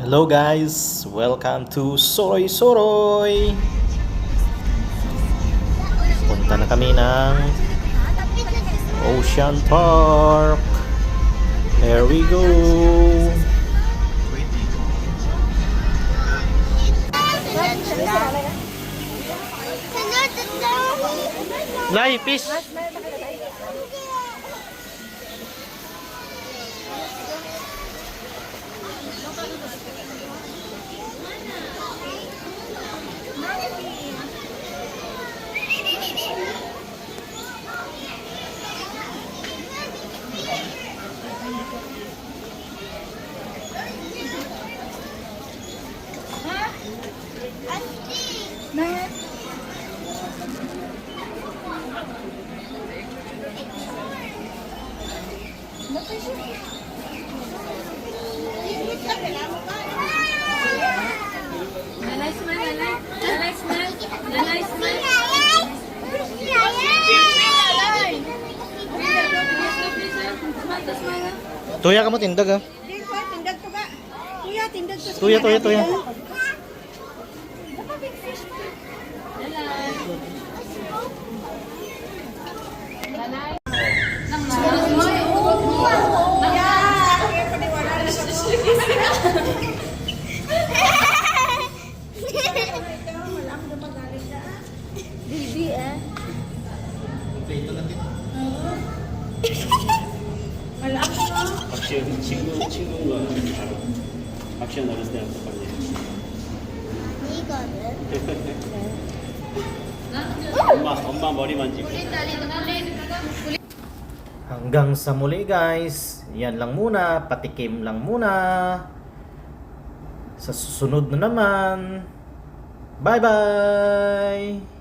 Hello guys, welcome to Soroy Soroy. Punta na kami ng Ocean Park. Here we go. Lai, fish. Tuya kamu tindag ah. Tindag to ba? Kuya, tindag to. Tuya. Bibi eh. 친구가 바로 박시현 어렸을 때랑 똑같네. 엄마 머리 만지고. Hanggang sa muli guys. Yan lang muna, patikim lang muna. Sa susunod na naman. Bye bye.